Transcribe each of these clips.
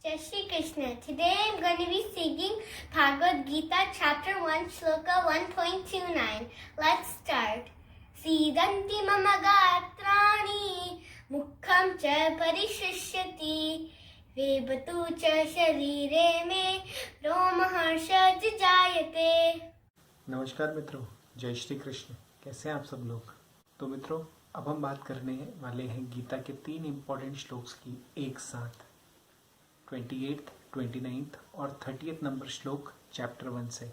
Jai Shri Krishna. Today I'm going to be singing Bhagavad Gita chapter 1 shloka 1.29. Let's start. Sidanti mama gatrani mukham cha parishishyati vebatu cha sharire me romaharsha jayate. नमस्कार मित्रों, जय श्री कृष्ण। कैसे हैं आप सब लोग। तो मित्रों, अब हम बात करने वाले हैं गीता के 3 इम्पॉर्टेंट श्लोक्स की एक साथ, 28th, 29th और 30th नंबर श्लोक चैप्टर 1 से।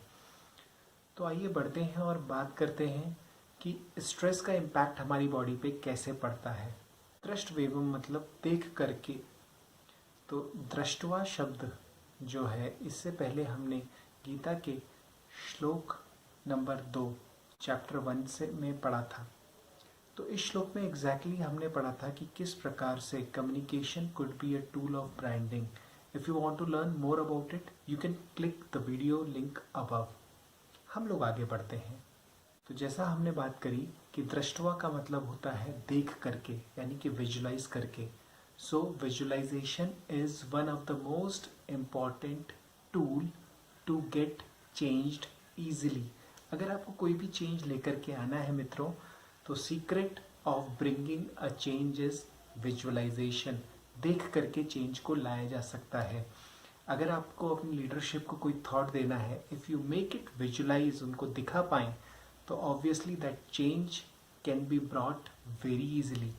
तो आइए बढ़ते हैं और बात करते हैं कि स्ट्रेस का इम्पैक्ट हमारी बॉडी पे कैसे पड़ता है। दृष्टवेवम मतलब देख करके। तो दृष्टवा शब्द जो है, इससे पहले हमने गीता के श्लोक नंबर 2 चैप्टर 1 से में पढ़ा था। तो इस श्लोक में एग्जैक्टली हमने पढ़ा था कि किस प्रकार से communication could be a tool of branding. If you want to learn more about it, you can click the video link above. हम लोग आगे बढ़ते हैं। तो जैसा हमने बात करी कि दृष्टवा का मतलब होता है देख करके, यानी कि विजुलाइज करके। So visualisation is one of the most important tool to get changed easily. अगर आपको कोई भी चेंज लेकर के आना है मित्रों, तो secret of bringing a change is visualisation. देख करके चेंज को लाया जा सकता है। अगर आपको अपनी लीडरशिप को कोई थॉट देना है, if you make it visualise, उनको दिखा पाएँ, तो obviously that change can be brought very easily.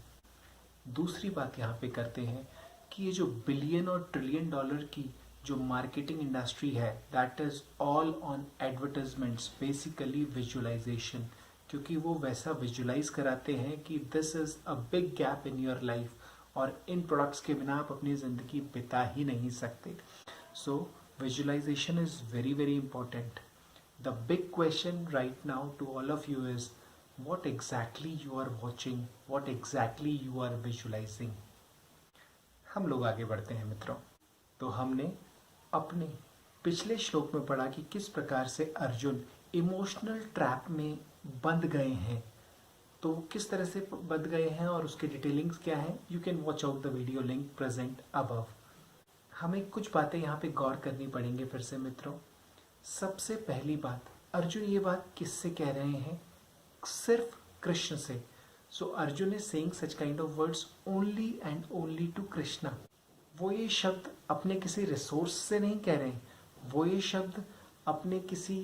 दूसरी बात यहाँ पे करते हैं कि ये जो बिलियन और ट्रिलियन डॉलर की जो मार्केटिंग इंडस्ट्री है, that is all on advertisements, basically visualisation. क्योंकि वो वैसा विजुअलाइज कराते हैं कि this is a big gap in your life, और इन प्रोडक्ट्स के बिना आप अपनी ज़िंदगी बिता ही नहीं सकते। So visualisation is very very important. The big question right now to all of you is what exactly you are watching, what exactly you are visualizing। हम लोग आगे बढ़ते हैं मित्रों। तो हमने अपने पिछले श्लोक में पढ़ा कि किस प्रकार से अर्जुन इमोशनल ट्रैप में बंध गए हैं। तो किस तरह से बंध गए हैं और उसके डिटेलिंग्स क्या है, you can watch out the video link present above. हमें कुछ बातें यहाँ पे गौर करनी पड़ेंगे फिर से मित्रों। सबसे पहली बात, अर्जुन ये बात किससे कह रहे हैं? सिर्फ कृष्ण से। सो Arjun is saying such kind of words only and only to Krishna. वो ये शब्द अपने किसी रिसोर्स से नहीं कह रहे हैं, वो ये शब्द अपने किसी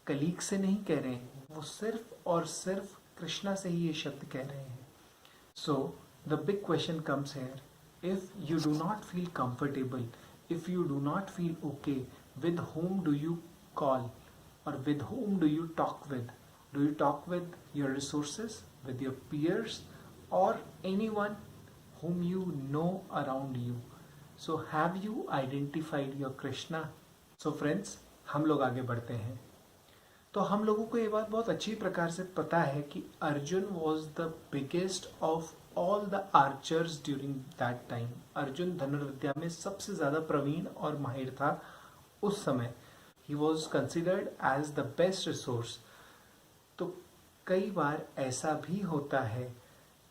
कलीग से नहीं कह रहे हैं, वो सिर्फ और सिर्फ कृष्णा से ही ये शब्द कह रहे हैं। So the big question comes here, if you do not feel comfortable, if you do not feel okay, with whom do you call or with whom do you talk with? Do you talk with your resources, with your peers, or anyone whom you know around you? So have you identified your Krishna? So friends, हम लोग आगे बढ़ते हैं। तो हम लोगों को ये बात बहुत अच्छी प्रकार से पता है कि Arjun was the biggest of all the archers during that time। Arjun धनुर्विद्या में सबसे ज़्यादा प्रवीण और माहिर था उस समय। He was considered as the best resource। तो कई बार ऐसा भी होता है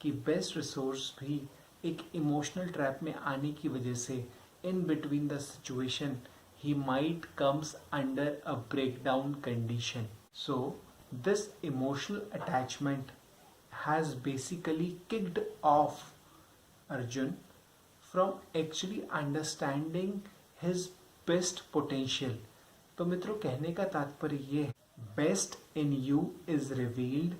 कि बेस्ट रिसोर्स भी एक इमोशनल ट्रैप में आने की वजह से in between the situation he might comes under a breakdown condition. So this emotional attachment has basically kicked off Arjun from actually understanding his best potential. तो मित्रों, कहने का तात्पर्य ये है, best in you is revealed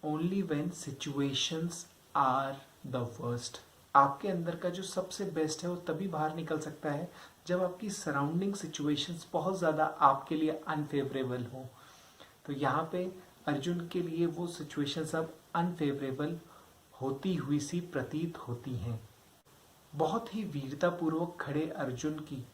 only when situations are the worst. आपके अंदर का जो सबसे बेस्ट है वो तभी बाहर निकल सकता है जब आपकी सराउंडिंग सिचुएशंस बहुत ज़्यादा आपके लिए अनफेवरेबल हो। तो यहाँ पे अर्जुन के लिए वो सिचुएशंस अब अनफेवरेबल होती हुई सी प्रतीत होती हैं। बहुत ही वीरतापूर्वक खड़े अर्जुन की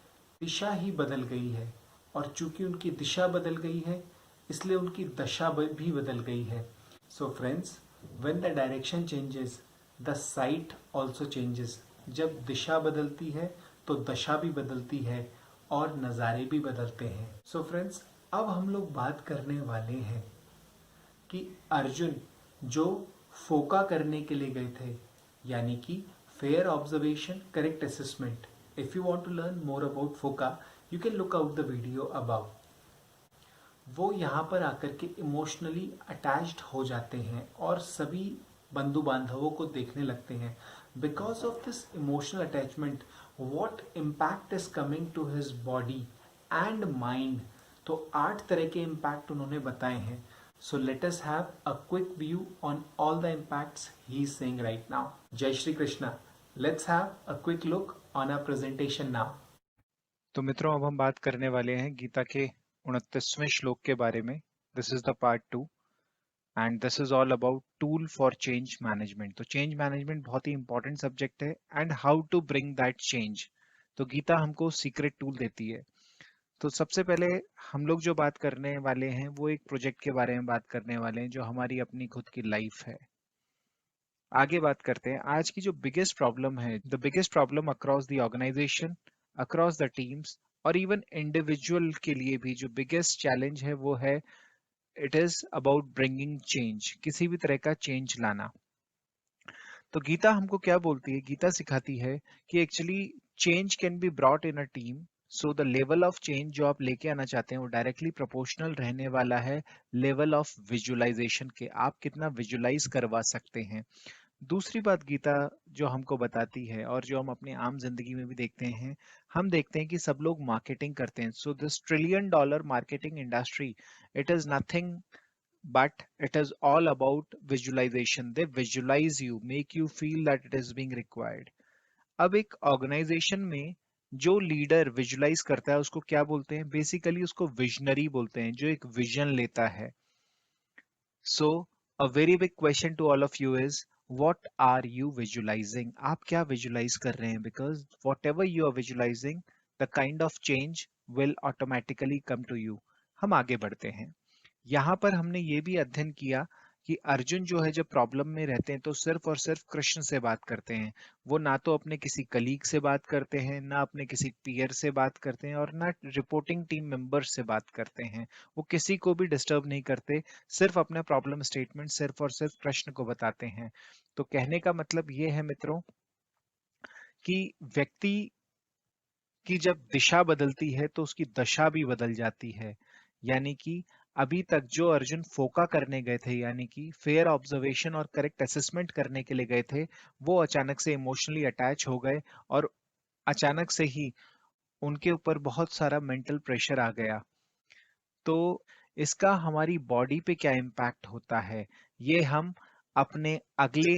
दिशा ही बदल गई है, और चूंकि उनकी दिशा बदल गई है इसलिए उनकी दशा भी बदल गई है। So friends, when the direction changes, the site also changes. जब दिशा बदलती है तो दशा भी बदलती है और नज़ारे भी बदलते हैं। सो फ्रेंड्स, अब हम लोग बात करने वाले हैं कि अर्जुन जो फोका करने के लिए गए थे, यानी कि fair observation, correct assessment, If you want to learn more about FOCA, you can look out the video above. वो यहाँ पर आकर के इमोशनली अटैच्ड हो जाते हैं और सभी बंधु बांधवों को देखने लगते हैं. Because of this emotional attachment, what impact is coming to his body and mind. तो 8 तरह के इम्पैक्ट उन्होंने बताए हैं. So let us have a quick view on all the impacts he is saying right now. जय Shri Krishna. Let's have a quick look on a presentation now. तो मित्रों, अब हम बात करने वाले हैं गीता के 29वें श्लोक के बारे में. This is the part 2 and this is all about tool for change management. तो चेंज मैनेजमेंट बहुत ही इंपॉर्टेंट सब्जेक्ट है and how to bring that change. तो गीता हमको सीक्रेट टूल देती है. तो सबसे पहले हम लोग जो बात करने वाले हैं वो एक प्रोजेक्ट के बारे में बात करने वाले हैं जो हमारी अपनी खुद की लाइफ है. आगे बात करते हैं. आज की जो बिगेस्ट प्रॉब्लम है, the biggest problem across the organisation, across the teams और इवन इंडिविजुअल के लिए भी जो बिगेस्ट चैलेंज है वो है it is about bringing change. किसी भी तरह का चेंज लाना. तो गीता हमको क्या बोलती है? गीता सिखाती है कि actually change can be brought in a team. So the level of change जो आप लेके आना चाहते हैं वो डायरेक्टली प्रोपोर्शनल रहने वाला है लेवल ऑफ विजुअलाइजेशन के. आप कितना विजुअलाइज करवा सकते हैं. दूसरी बात गीता जो हमको बताती है और जो हम अपने आम जिंदगी में भी देखते हैं, हम देखते हैं कि सब लोग मार्केटिंग करते हैं. So this $1 trillion marketing industry, it is nothing but it is all about visualization. They visualize you, make you feel that it is being required. अब एक ऑर्गेनाइजेशन में जो लीडर विजुलाइज करता है उसको क्या बोलते हैं? बेसिकली उसको विजनरी बोलते हैं, जो एक विजन लेता है. So a very big question to all of you is what are you visualizing? आप क्या विजुलाइज कर रहे हैं? Because whatever you are visualising, the kind of change will automatically come to you. हम आगे बढ़ते हैं. यहाँ पर हमने ये भी अध्ययन किया कि अर्जुन जो है जब प्रॉब्लम में रहते हैं तो सिर्फ और सिर्फ कृष्ण से बात करते हैं. वो ना तो अपने किसी कलीग से बात करते हैं, ना अपने किसी पीयर से बात करते हैं और ना रिपोर्टिंग टीम मेंबर्स से बात करते हैं. वो किसी को भी डिस्टर्ब नहीं करते, सिर्फ अपना प्रॉब्लम स्टेटमेंट सिर्फ और सिर्फ कृष्ण को बताते हैं. तो कहने का मतलब ये है मित्रों कि व्यक्ति की जब दिशा बदलती है तो उसकी दशा भी बदल जाती है. यानी कि अभी तक जो अर्जुन फोका करने गए थे, यानी कि फेयर ऑब्जर्वेशन और करेक्ट असेसमेंट करने के लिए गए थे, वो अचानक से इमोशनली अटैच हो गए और अचानक से ही उनके ऊपर बहुत सारा मेंटल प्रेशर आ गया. तो इसका हमारी बॉडी पे क्या इम्पैक्ट होता है, ये हम अपने अगले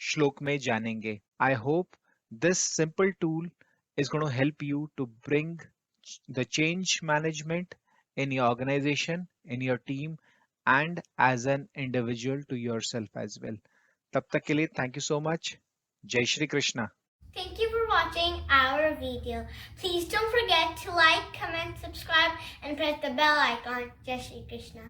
श्लोक में जानेंगे. I hope this simple tool is going to help you to bring the change management in your organization, in your team, and as an individual to yourself as well. तब तक के लिए thank you so much. जय Shri Krishna. Thank you for watching our video. Please don't forget to like, comment, subscribe, and press the bell icon. Jai Shri Krishna.